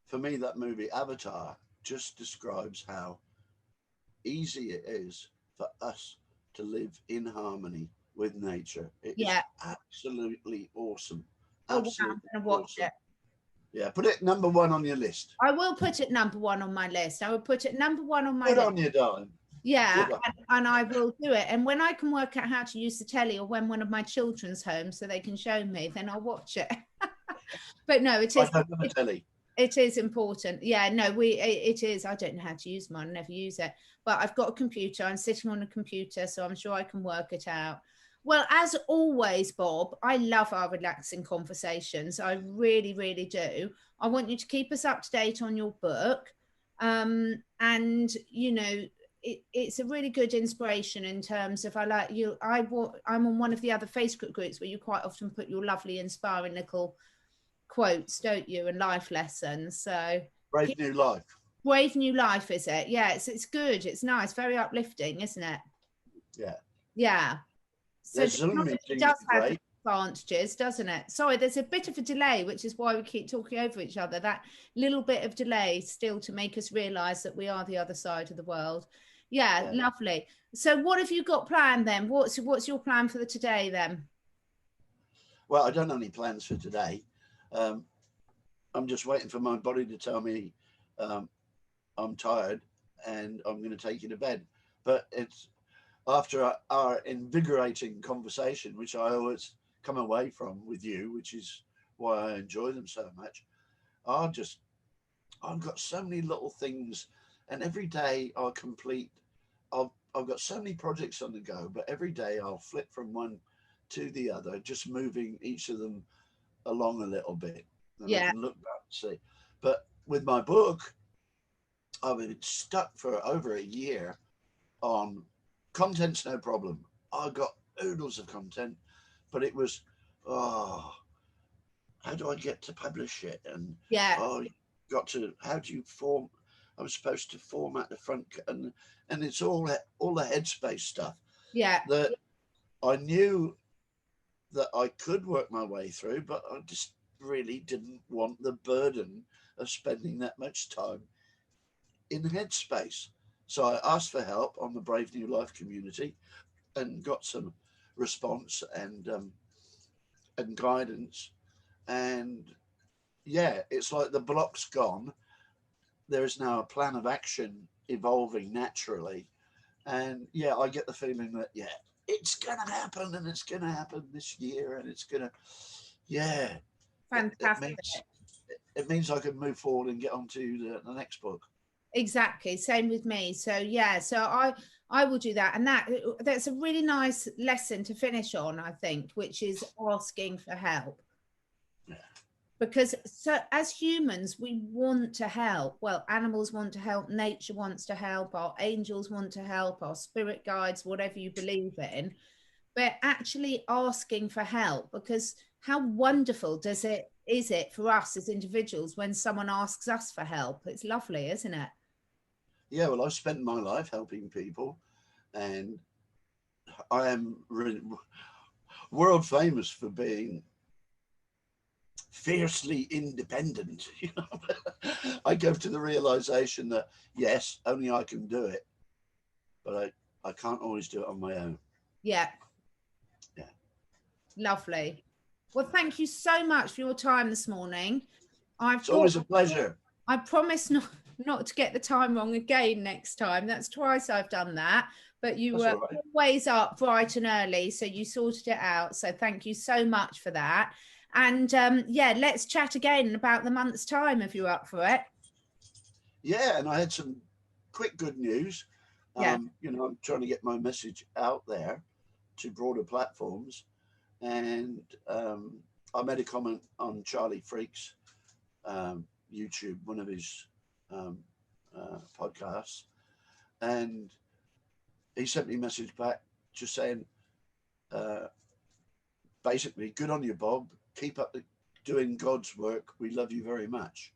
for me, that movie Avatar just describes how easy it is for us to live in harmony with nature. It is absolutely awesome. Absolutely I'm gonna watch it. Yeah, put it number one on your list. I will put it number one on my list. I will put it number one on my list. Good on you, darling. Yeah, and I will do it. And when I can work out how to use the telly, or when one of my children's home so they can show me, then I'll watch it. But no, it is. Telly. It is important. Yeah, no, it is. I don't know how to use mine. I never use it. But I've got a computer. I'm sitting on a computer, so I'm sure I can work it out. Well, as always, Bob, I love our relaxing conversations. I really, really do. I want you to keep us up to date on your book. And, you know, it's a really good inspiration in terms of, I like you. I'm on one of the other Facebook groups where you quite often put your lovely, inspiring little quotes, don't you, and life lessons. So Brave New Life. Brave New Life, is it? Yeah, it's good. It's nice, very uplifting, isn't it? Yeah. So it does have advantages, doesn't it? Sorry, there's a bit of a delay, which is why we keep talking over each other. That little bit of delay still to make us realize that we are the other side of the world. Yeah, lovely. So what have you got planned then? What's your plan for today then? Well, I don't have any plans for today. I'm just waiting for my body to tell me I'm tired and I'm going to take you to bed. But it's after our invigorating conversation, which I always come away from with you, which is why I enjoy them so much. I've got so many little things, and every day I'll complete. I've got so many projects on the go, but every day I'll flip from one to the other, just moving each of them along a little bit. And I can look back and see. But with my book, I've been stuck for over a year on content's no problem. I got oodles of content, but it was, oh, how do I get to publish it? And Yeah. oh, you got to, how do you form? I'm supposed to format the front, and it's all the Headspace stuff Yeah. that I knew that I could work my way through, but I just really didn't want the burden of spending that much time in Headspace. So I asked for help on the Brave New Life community and got some response and guidance. And yeah, it's like the block's gone. There is now a plan of action evolving naturally. And yeah, I get the feeling that, yeah, it's going to happen, and it's going to happen this year, and it's going to, yeah. Fantastic. It means I can move forward and get on to the next book. Exactly. Same with me. So yeah, so I will do that. And that's a really nice lesson to finish on, I think, which is asking for help. Yeah. Because so as humans, we want to help. Well, animals want to help, nature wants to help, our angels want to help, our spirit guides, whatever you believe in. But actually asking for help, because how wonderful is it for us as individuals when someone asks us for help? It's lovely, isn't it? Yeah, well, I've spent my life helping people, and I am really world famous for being fiercely independent. You know, I go to the realization that yes, only I can do it, but I can't always do it on my own. Yeah. Yeah. Lovely. Well, thank you so much for your time this morning. It's always a pleasure. I promise not to get the time wrong again next time. That's twice I've done that. But you were always up bright and early, so you sorted it out. So thank you so much for that. And yeah, let's chat again in about the month's time if you're up for it. Yeah, and I had some quick good news. Yeah. You know, I'm trying to get my message out there to broader platforms. And I made a comment on Charlie Freak's YouTube, one of his podcasts, and he sent me a message back just saying, basically, good on you, Bob. Keep up doing God's work. We love you very much.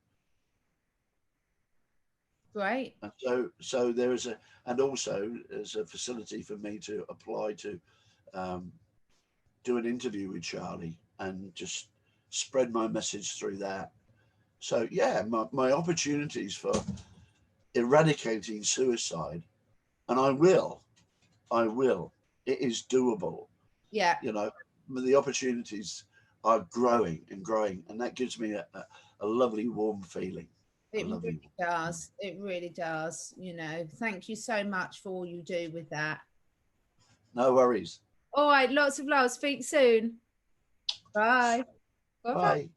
Great. And so there is and also there's a facility for me to apply to do an interview with Charlie and just spread my message through that. So yeah, my opportunities for eradicating suicide, and I will, it is doable. Yeah. You know, the opportunities are growing, and that gives me a lovely warm feeling. It really does. It really does. You know, thank you so much for all you do with that. No worries. All right, lots of love. Speak soon. Bye. Bye.